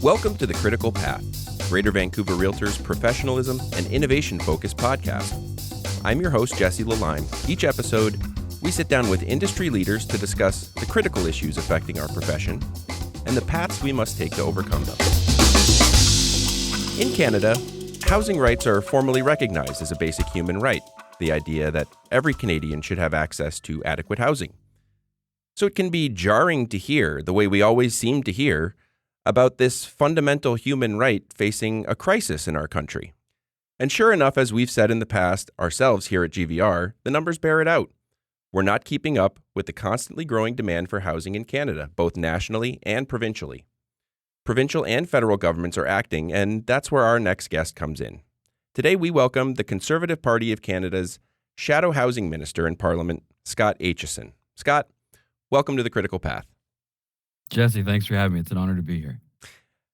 Welcome to The Critical Path, Greater Vancouver Realtors' professionalism and innovation-focused podcast. I'm your host, Jesse Lalime. Each episode, we sit down with industry leaders to discuss the critical issues affecting our profession and the paths we must take to overcome them. In Canada, housing rights are formally recognized as a basic human right, the idea that every Canadian should have access to adequate housing. So it can be jarring to hear, the way we always seem to hear, about this fundamental human right facing a crisis in our country. And sure enough, as we've said in the past ourselves here at GVR, the numbers bear it out. We're not keeping up with the constantly growing demand for housing in Canada, both nationally and provincially. Provincial and federal governments are acting, and that's where our next guest comes in. Today, we welcome the Conservative Party of Canada's Shadow Housing Minister in Parliament, Scott Aitchison. Scott, welcome to The Critical Path. Jesse, thanks for having me. It's an honor to be here.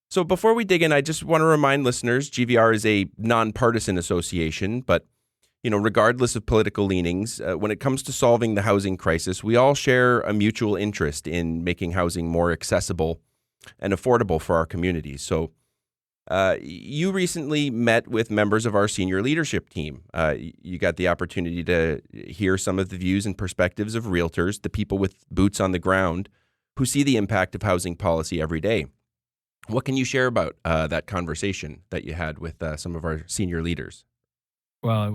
So before we dig in, I just want to remind listeners, GVR is a nonpartisan association, but regardless of political leanings, when it comes to solving the housing crisis, we all share a mutual interest in making housing more accessible and affordable for our communities. So you recently met with members of our senior leadership team. You got the opportunity to hear some of the views and perspectives of realtors, the people with boots on the ground, who see the impact of housing policy every day. What can you share about that conversation that you had with some of our senior leaders? Well,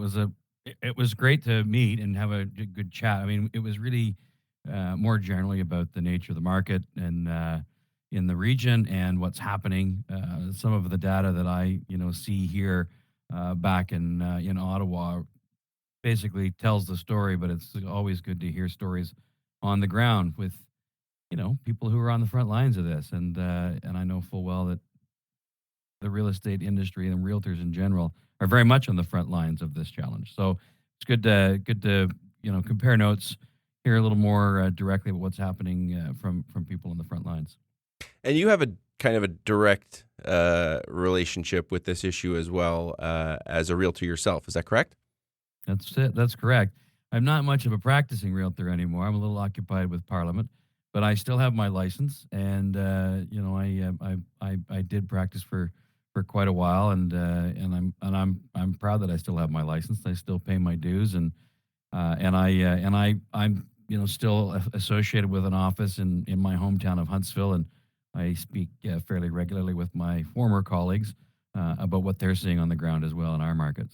it was great to meet and have a good chat. I mean, it was really more generally about the nature of the market and in the region and what's happening. Some of the data that I see here back in Ottawa basically tells the story, but it's always good to hear stories on the ground with people who are on the front lines of this. And I know full well that the real estate industry and realtors in general are very much on the front lines of this challenge. So it's good to compare notes, hear a little more directly about what's happening from people on the front lines. And you have a kind of a direct relationship with this issue as well as a realtor yourself. Is that correct? That's it. That's correct. I'm not much of a practicing realtor anymore. I'm a little occupied with Parliament. But I still have my license, and I did practice for quite a while, and I'm proud that I still have my license. I still pay my dues, and I'm still associated with an office in my hometown of Huntsville, and I speak fairly regularly with my former colleagues about what they're seeing on the ground as well in our market.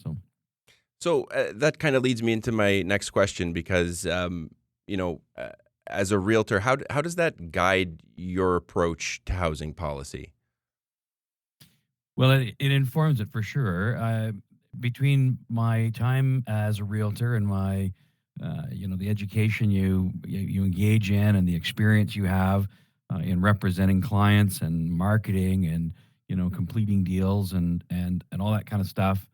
So that kind of leads me into my next question because as a realtor, how does that guide your approach to housing policy? Well, it informs it for sure. Between my time as a realtor and my, the education you engage in and the experience you have in representing clients and marketing and completing deals and all that kind of stuff,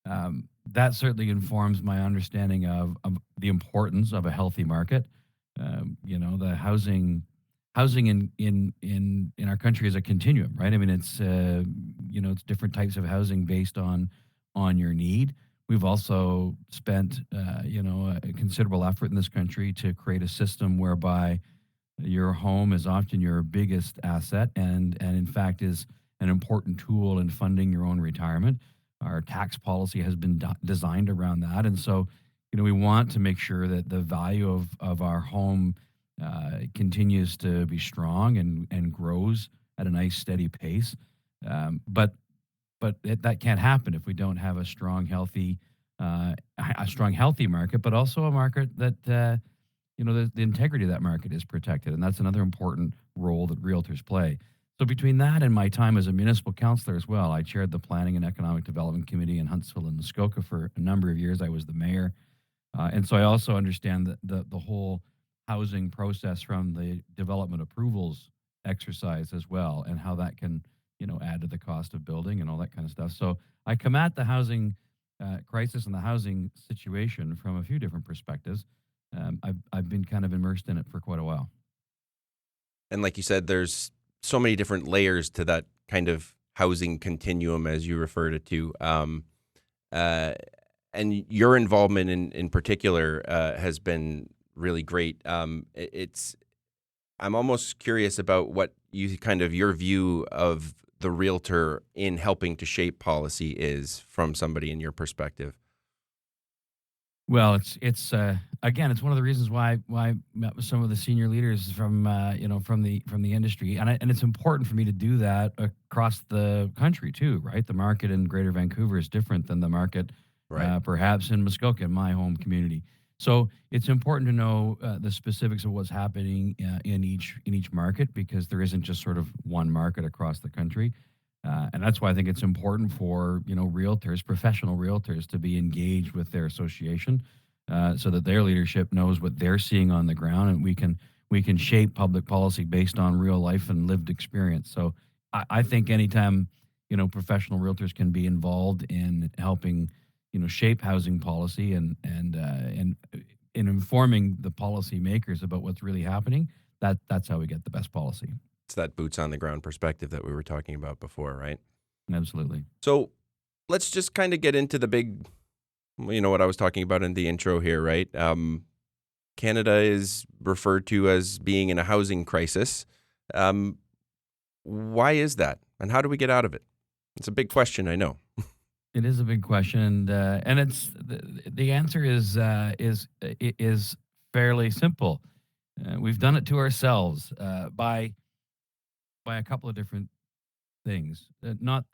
that certainly informs my understanding of the importance of a healthy market. The housing in our country is a continuum, right? I mean, it's it's different types of housing based on your need. We've also spent a considerable effort in this country to create a system whereby your home is often your biggest asset and in fact is an important tool in funding your own retirement. Our tax policy has been designed around that, and so we want to make sure that the value of our home continues to be strong and grows at a nice steady pace. But that can't happen if we don't have a strong healthy market, but also a market that the integrity of that market is protected, and that's another important role that realtors play. So between that and my time as a municipal councillor as well, I chaired the Planning and Economic Development Committee in Huntsville and Muskoka for a number of years. I was the mayor. And so I also understand the whole housing process from the development approvals exercise as well, and how that can, add to the cost of building and all that kind of stuff. So I come at the housing crisis and the housing situation from a few different perspectives. I've been kind of immersed in it for quite a while. And like you said, there's so many different layers to that kind of housing continuum, as you referred it to. And your involvement in particular has been really great. I'm almost curious about what your view of the realtor in helping to shape policy is from somebody in your perspective? Well, it's again, it's one of the reasons why I met with some of the senior leaders from from the industry, and it's important for me to do that across the country too, right? The market in Greater Vancouver is different than the market, Right. perhaps in Muskoka, in my home community. So it's important to know the specifics of what's happening in each market, because there isn't just sort of one market across the country. And that's why I think it's important for realtors, professional realtors, to be engaged with their association, so that their leadership knows what they're seeing on the ground, and we can shape public policy based on real life and lived experience. So I think anytime professional realtors can be involved in helping shape housing policy and in informing the policymakers about what's really happening, that's how we get the best policy. It's that boots on the ground perspective that we were talking about before, right? Absolutely. So let's just kind of get into the big, what I was talking about in the intro here, right? Canada is referred to as being in a housing crisis. Why is that? And how do we get out of it? It's a big question, I know. It is a big question, and it's the answer is fairly simple. We've done it to ourselves by a couple of different things. Not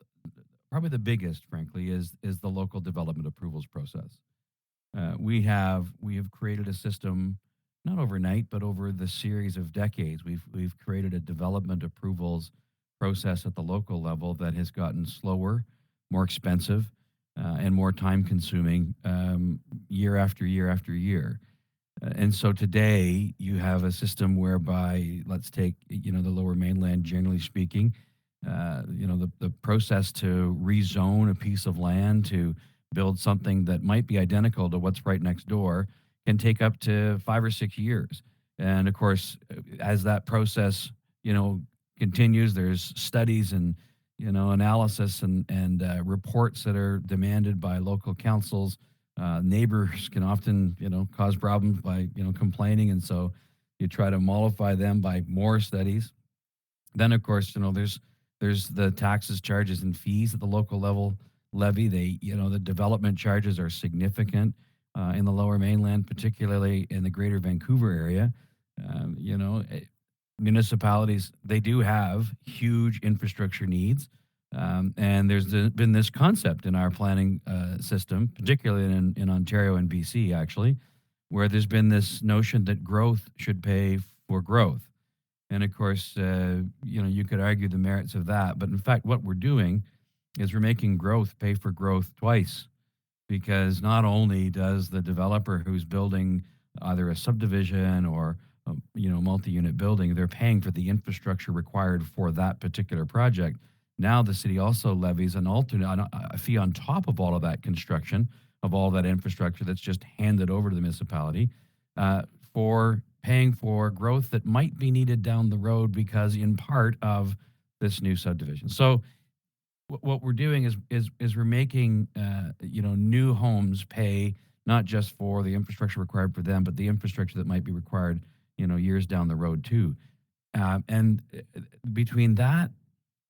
probably the biggest, frankly, is the local development approvals process. We have created a system, not overnight, but over the series of decades. We've created a development approvals process at the local level that has gotten slower, more expensive, and more time consuming year after year after year. And so today you have a system whereby, let's take the Lower Mainland, generally speaking, the process to rezone a piece of land to build something that might be identical to what's right next door can take up to 5 or 6 years. And of course, as that process continues, there's studies and analysis and reports that are demanded by local councils. Neighbors can often, cause problems by, complaining. And so you try to mollify them by more studies. Then, of course, there's the taxes, charges, and fees at the local level levy. The development charges are significant in the Lower Mainland, particularly in the Greater Vancouver area. Municipalities, they do have huge infrastructure needs. And there's been this concept in our planning system, particularly in Ontario and BC, actually, where there's been this notion that growth should pay for growth. And of course, you could argue the merits of that. But in fact, what we're doing is we're making growth pay for growth twice, because not only does the developer who's building either a subdivision or multi-unit building, they're paying for the infrastructure required for that particular project. Now the city also levies a fee on top of all of that construction, of all that infrastructure that's just handed over to the municipality, for paying for growth that might be needed down the road because in part of this new subdivision. So what we're doing is we're making new homes pay not just for the infrastructure required for them, but the infrastructure that might be required years down the road too. And between that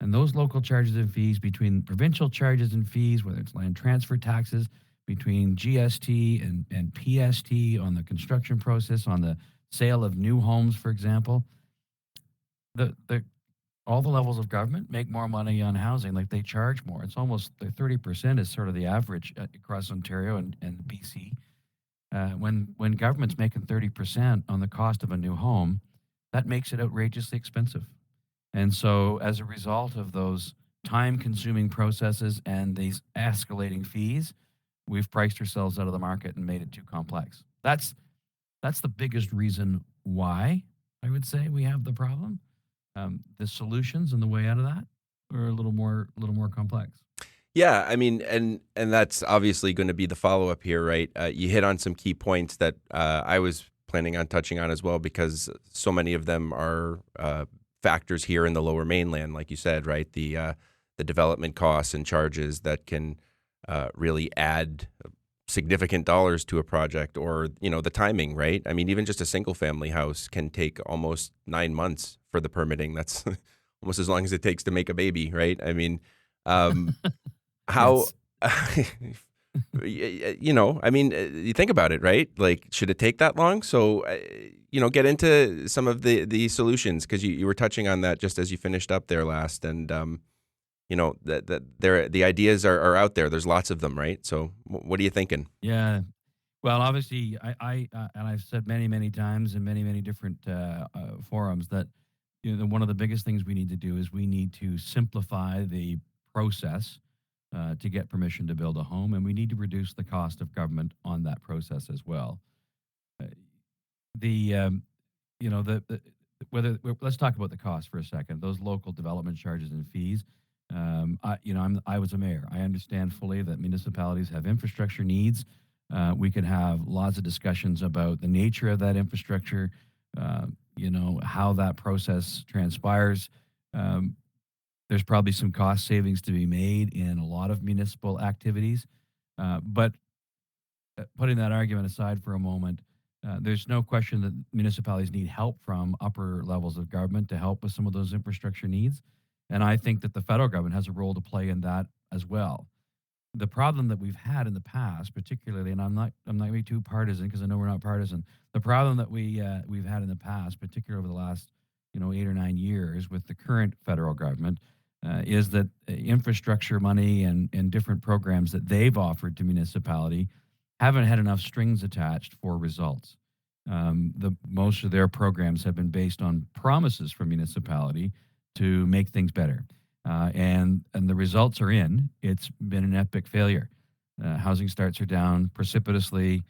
and those local charges and fees, between provincial charges and fees, whether it's land transfer taxes, between GST and PST on the construction process, on the sale of new homes, for example, all the levels of government make more money on housing. Like, they charge more. It's almost 30% is sort of the average across Ontario and BC. When government's making 30% on the cost of a new home, that makes it outrageously expensive. And so as a result of those time-consuming processes and these escalating fees, we've priced ourselves out of the market and made it too complex. That's the biggest reason why I would say we have the problem. The solutions and the way out of that are a little more complex. Yeah, I mean, and that's obviously going to be the follow-up here, right? You hit on some key points that I was planning on touching on as well, because so many of them are factors here in the Lower Mainland, like you said, right? The development costs and charges that can really add significant dollars to a project, or the timing, right? I mean, even just a single family house can take almost 9 months for the permitting. That's almost as long as it takes to make a baby, right? I mean, um, how, Yes. I mean, you think about it, right? Like, should it take that long? So, get into some of the solutions because you were touching on that just as you finished up there last, and that the ideas are out there. There's lots of them, right? So, what are you thinking? Yeah. Well, obviously, and I've said many, many times in many, many different forums that one of the biggest things we need to do is we need to simplify the process to get permission to build a home, and we need to reduce the cost of government on that process as well. Uh, the the whether let's talk about the cost for a second. Those local development charges and fees. I was a mayor. I understand fully that municipalities have infrastructure needs. We could have lots of discussions about the nature of that infrastructure. How that process transpires. Um, there's probably some cost savings to be made in a lot of municipal activities, but putting that argument aside for a moment, there's no question that municipalities need help from upper levels of government to help with some of those infrastructure needs. And I think that the federal government has a role to play in that as well. The problem that we've had in the past, particularly, and I'm not going to be too partisan because I know we're not partisan. The problem that we've had in the past, particularly over the last 8 or 9 years with the current federal government, is that infrastructure money and different programs that they've offered to municipality haven't had enough strings attached for results. The most of their programs have been based on promises from municipality to make things better, and the results are in. It's been an epic failure. Housing starts are down precipitously.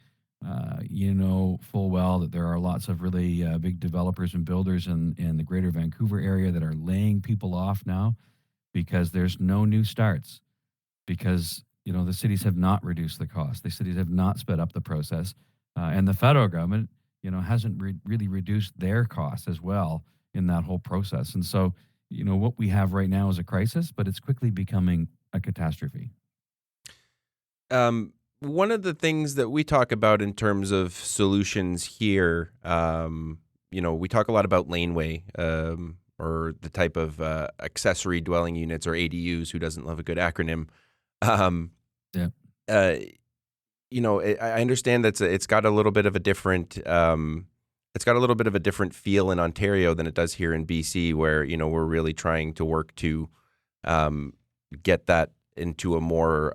You know full well that there are lots of really big developers and builders in the Greater Vancouver area that are laying people off now because there's no new starts because the cities have not reduced the cost. The cities have not sped up the process, and the federal government hasn't really reduced their costs as well in that whole process. And so what we have right now is a crisis, but it's quickly becoming a catastrophe. One of the things that we talk about in terms of solutions here, we talk a lot about laneway, or the type of accessory dwelling units or ADUs. Who doesn't love a good acronym? Um, Yeah. uh, I understand that it's got a little bit of a different feel in Ontario than it does here in BC, where we're really trying to work to um, get that into a more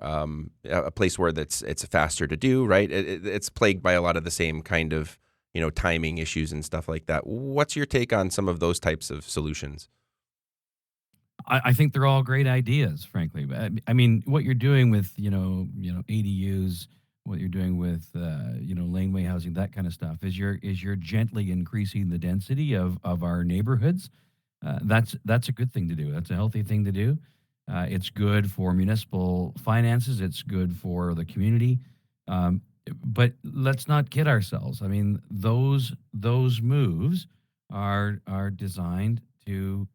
a place where it's faster to do. Right, it's plagued by a lot of the same kind of timing issues and stuff like that. What's your take on some of those types of solutions? I think they're all great ideas, frankly. I mean, what you're doing with ADUs, what you're doing with laneway housing, that kind of stuff, is you're gently increasing the density of our neighborhoods. That's a good thing to do. That's a healthy thing to do. It's good for municipal finances. It's good for the community. Um, but let's not kid ourselves. I mean, those moves are designed to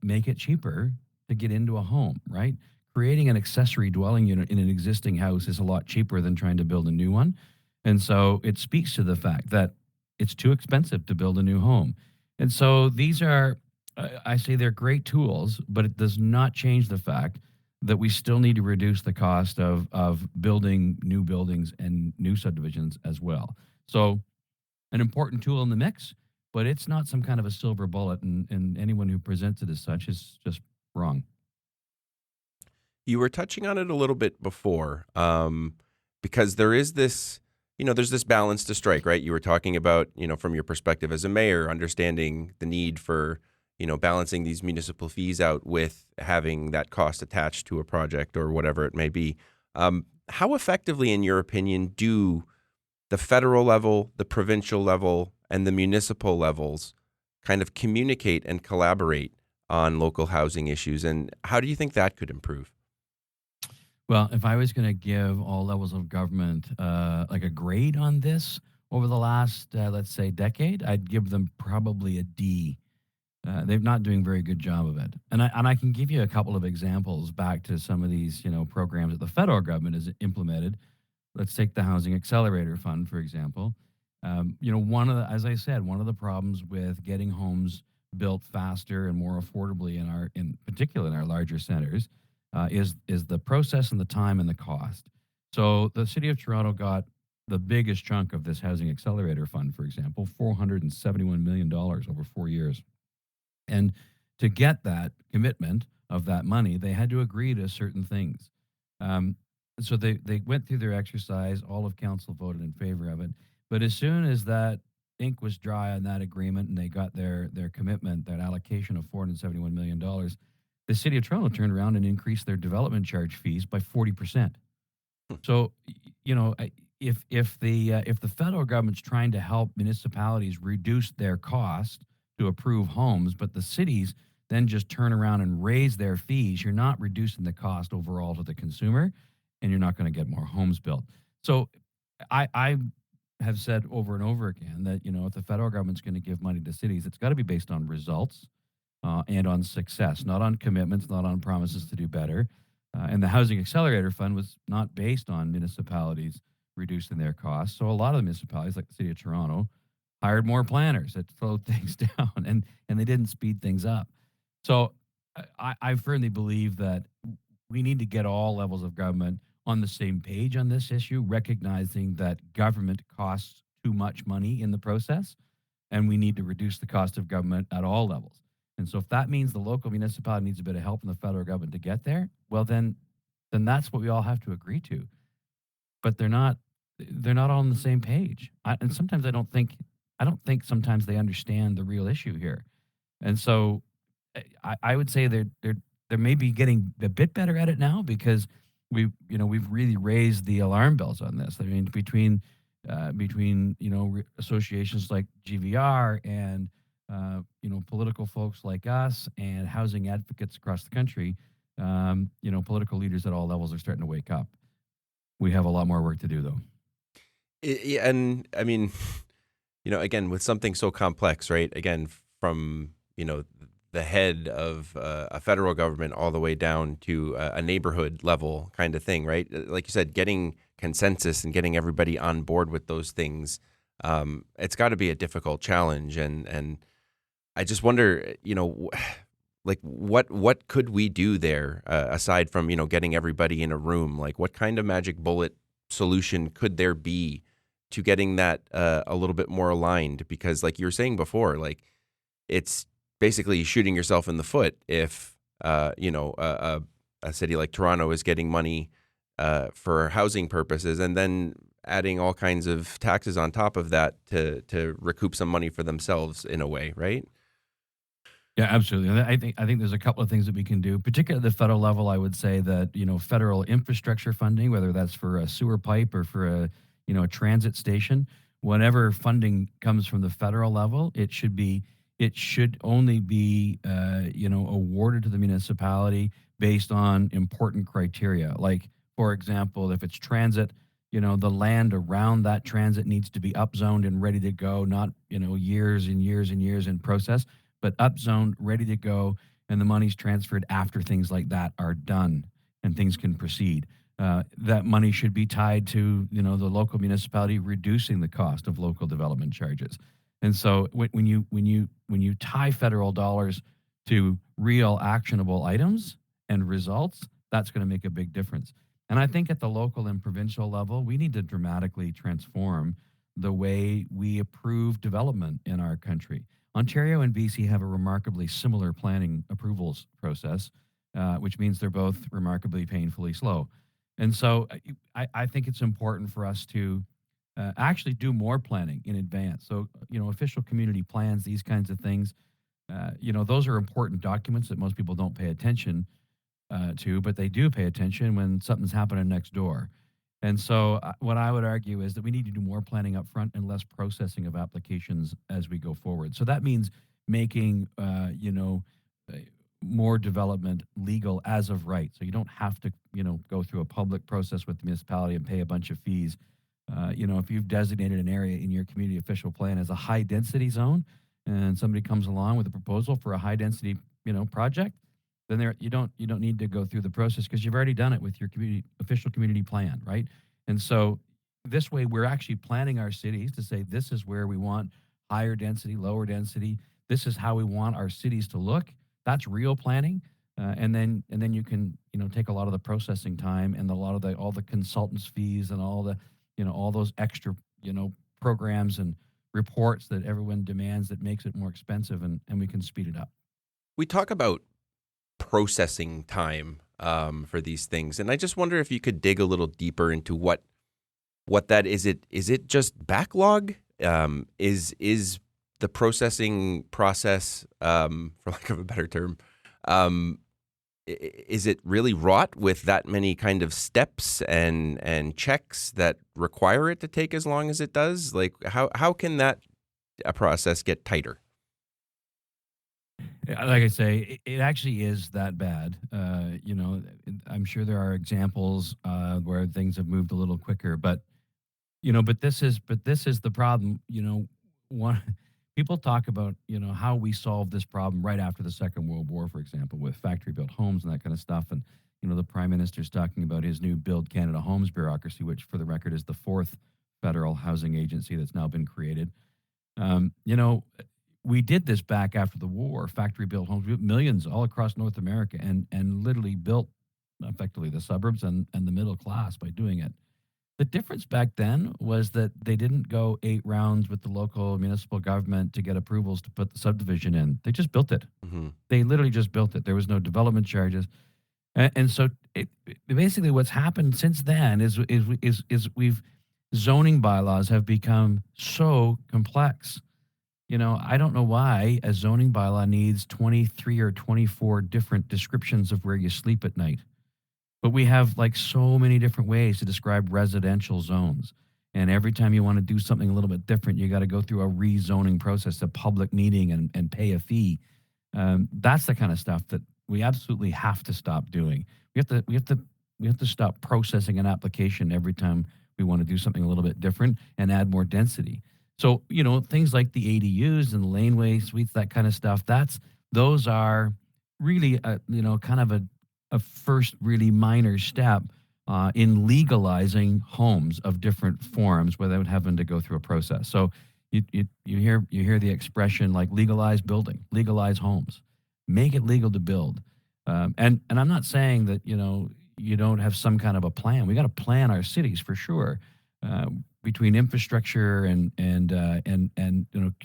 make it cheaper to get into a home, right? Creating an accessory dwelling unit in an existing house is a lot cheaper than trying to build a new one. And so it speaks to the fact that it's too expensive to build a new home. And so these are, I say they're great tools, but it does not change the fact that we still need to reduce the cost of building new buildings and new subdivisions as well. So an important tool in the mix, but it's not some kind of a silver bullet, and anyone who presents it as such is just wrong. You were touching on it a little bit before, because there's this balance to strike, right? You were talking about, from your perspective as a mayor, understanding the need for, balancing these municipal fees out with having that cost attached to a project or whatever it may be. How effectively, in your opinion, do the federal level, the provincial level, and the municipal levels kind of communicate and collaborate on local housing issues? And how do you think that could improve? Well, if I was going to give all levels of government like a grade on this over the last, let's say, decade, I'd give them probably a D. They're not doing a very good job of it, and I can give you a couple of examples back to some of these programs that the federal government has implemented. Let's take the Housing Accelerator Fund, for example. As I said, one of the problems with getting homes built faster and more affordably in particular in our larger centers, is the process and the time and the cost. So the city of Toronto got the biggest chunk of this housing accelerator fund, for example, $471 million over 4 years. And to get that commitment of that money, they had to agree to certain things. Um, so they went through their exercise. All of council voted in favor of it. But as soon as that ink was dry on that agreement and they got their commitment, that allocation of $471 million, the city of Toronto turned around and increased their development charge fees by 40%. So, if the federal government's trying to help municipalities reduce their cost to approve homes, but the cities then just turn around and raise their fees, you're not reducing the cost overall to the consumer, and you're not going to get more homes built. So, I have said over and over again that if the federal government's going to give money to cities, it's got to be based on results and on success, not on commitments, not on promises to do better. And the Housing Accelerator Fund was not based on municipalities reducing their costs. So a lot of the municipalities, like the City of Toronto, hired more planners that slowed things down, and they didn't speed things up. So I firmly believe that we need to get all levels of government on the same page on this issue, recognizing that government costs too much money in the process, and we need to reduce the cost of government at all levels. And so if that means the local municipality needs a bit of help from the federal government to get there, well then that's what we all have to agree to. But they're not all on the same page. And sometimes I don't think sometimes they understand the real issue here. And so I would say they're maybe getting a bit better at it now because we've really raised the alarm bells on this. I mean, between associations like GVR and political folks like us and housing advocates across the country, political leaders at all levels are starting to wake up. We have a lot more work to do, though. Yeah, and I mean, again, with something so complex, right? Again, from the head of a federal government all the way down to a neighborhood level kind of thing, right? Like you said, getting consensus and getting everybody on board with those things, it's got to be a difficult challenge. And I just wonder, like what could we do there aside from getting everybody in a room? Like, what kind of magic bullet solution could there be to getting that a little bit more aligned? Because, like you were saying before, like it's basically shooting yourself in the foot if a city like Toronto is getting money for housing purposes and then adding all kinds of taxes on top of that to recoup some money for themselves in a way, right? Yeah, absolutely. And I think there's a couple of things that we can do, particularly at the federal level. I would say that federal infrastructure funding, whether that's for a sewer pipe or for a transit station, whenever funding comes from the federal level, it should only be awarded to the municipality based on important criteria. Like, for example, if it's transit, the land around that transit needs to be upzoned and ready to go, not years and years and years in process, but upzoned, ready to go, and the money's transferred after things like that are done and things can proceed. That money should be tied to the local municipality reducing the cost of local development charges. And so when you tie federal dollars to real actionable items and results, that's going to make a big difference. And I think at the local and provincial level, we need to dramatically transform the way we approve development in our country. Ontario and BC have a remarkably similar planning approvals process, which means they're both remarkably painfully slow. And so I think it's important for us to actually do more planning in advance. So, official community plans, these kinds of things, those are important documents that most people don't pay attention to, but they do pay attention when something's happening next door. And so, what I would argue is that we need to do more planning up front and less processing of applications as we go forward. So that means making, uh, more development legal as of right. So you don't have to, go through a public process with the municipality and pay a bunch of fees. If you've designated an area in your community official plan as a high density zone, and somebody comes along with a proposal for a high density, project, then you don't need to go through the process because you've already done it with your community plan, right? And so this way, we're actually planning our cities to say this is where we want higher density, lower density. This is how we want our cities to look. That's real planning. And then you can take a lot of the processing time and a lot of the all the consultants fees and all the all those extra programs and reports that everyone demands that makes it more expensive, and we can speed it up. We talk about processing time for these things, and I just wonder if you could dig a little deeper into what that is. It just backlog? Is the processing process, for lack of a better term, um, is it really wrought with that many kind of steps and checks that require it to take as long as it does? Like how can that a process get tighter? Like I say, it actually is that bad. I'm sure there are examples where things have moved a little quicker, but this is the problem. One people talk about how we solved this problem right after the Second World War, for example, with factory built homes and that kind of stuff. And the Prime Minister's talking about his new Build Canada Homes bureaucracy, which, for the record, is the fourth federal housing agency that's now been created. Um, you know, we did this back after the war, factory built homes. We built millions all across North America, and literally built effectively the suburbs and the middle class by doing it. The difference back then was that they didn't go 8 rounds with the local municipal government to get approvals to put the subdivision in. They just built it. Hmm. They literally just built it. There was no development charges. And so basically what's happened since then is we've zoning bylaws have become so complex. I don't know why a zoning bylaw needs 23 or 24 different descriptions of where you sleep at night. But we have like so many different ways to describe residential zones. And every time you want to do something a little bit different, you got to go through a rezoning process, a public meeting, and pay a fee. That's the kind of stuff that we absolutely have to stop doing. We have to stop processing an application every time we want to do something a little bit different and add more density. So, things like the ADUs and the laneway suites, that kind of stuff, those are really kind of a first really minor step in legalizing homes of different forms without having to go through a process. So you hear the expression like legalize building, legalize homes, make it legal to build. And I'm not saying that you don't have some kind of a plan. We got to plan our cities for sure, between infrastructure and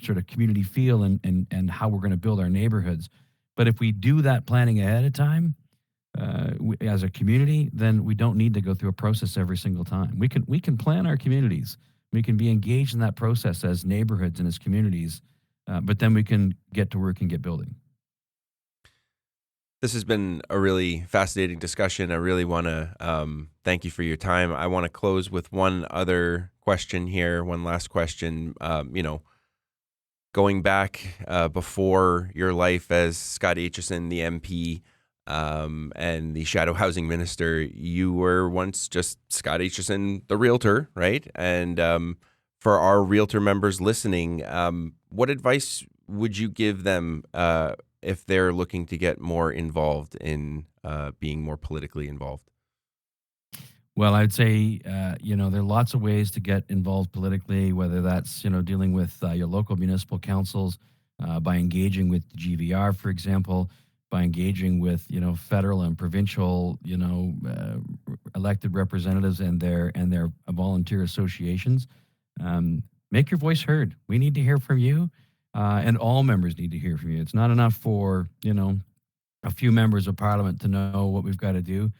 sort of community feel and how we're going to build our neighborhoods. But if we do that planning ahead of time, as a community, then we don't need to go through a process every single time. We can plan our communities. We can be engaged in that process as neighborhoods and as communities, but then we can get to work and get building. This has been a really fascinating discussion. I really want to thank you for your time. I want to close with one other question here, one last question. Going back before your life as Scott Aitchison, the MP, and the shadow housing minister, you were once just Scott Aitchison, the realtor, right? And for our realtor members listening, what advice would you give them if they're looking to get more involved in being more politically involved? Well, I'd say, there are lots of ways to get involved politically, whether that's, dealing with your local municipal councils, by engaging with the GVR, for example, by engaging with, federal and provincial, elected representatives and their volunteer associations. Make your voice heard. We need to hear from you, and all members need to hear from you. It's not enough for, a few members of parliament to know what we've got to do.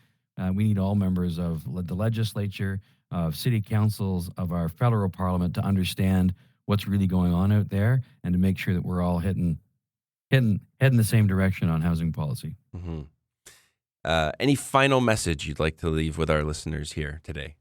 We need all members of the legislature, of city councils, of our federal parliament to understand what's really going on out there and to make sure that we're all heading the same direction on housing policy. Hmm. Any final message you'd like to leave with our listeners here today?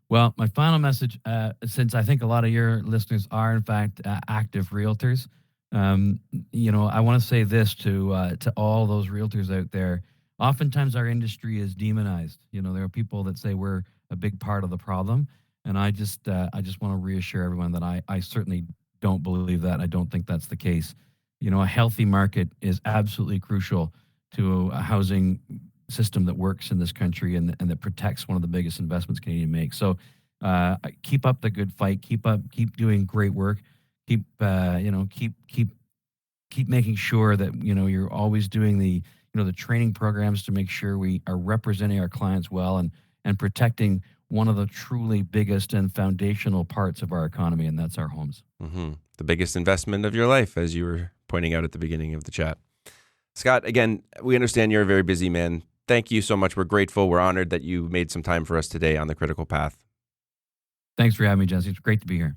Well, my final message, since I think a lot of your listeners are, in fact, active realtors, I want to say this to all those realtors out there. Oftentimes, our industry is demonized. There are people that say we're a big part of the problem, and I just want to reassure everyone that I certainly don't believe that. I don't think that's the case. A healthy market is absolutely crucial to a housing system that works in this country and that protects one of the biggest investments Canadian makes. So keep up the good fight. Keep doing great work. Keep keep making sure that, you're always doing the training programs to make sure we are representing our clients well and protecting one of the truly biggest and foundational parts of our economy, and that's our homes. Mm-hmm. The biggest investment of your life, as you were pointing out at the beginning of the chat. Scott, again, we understand you're a very busy man. Thank you so much. We're grateful. We're honored that you made some time for us today on The Critical Path. Thanks for having me, Jesse. It's great to be here.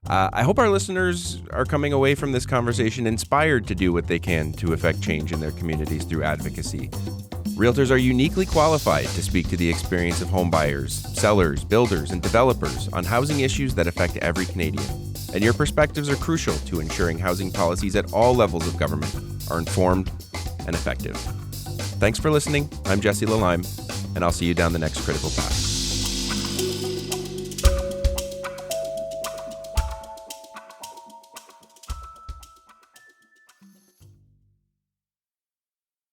I hope our listeners are coming away from this conversation inspired to do what they can to affect change in their communities through advocacy. Realtors are uniquely qualified to speak to the experience of home buyers, sellers, builders, and developers on housing issues that affect every Canadian. And your perspectives are crucial to ensuring housing policies at all levels of government are informed and effective. Thanks for listening. I'm Jesse Lalime, and I'll see you down the next Critical Path.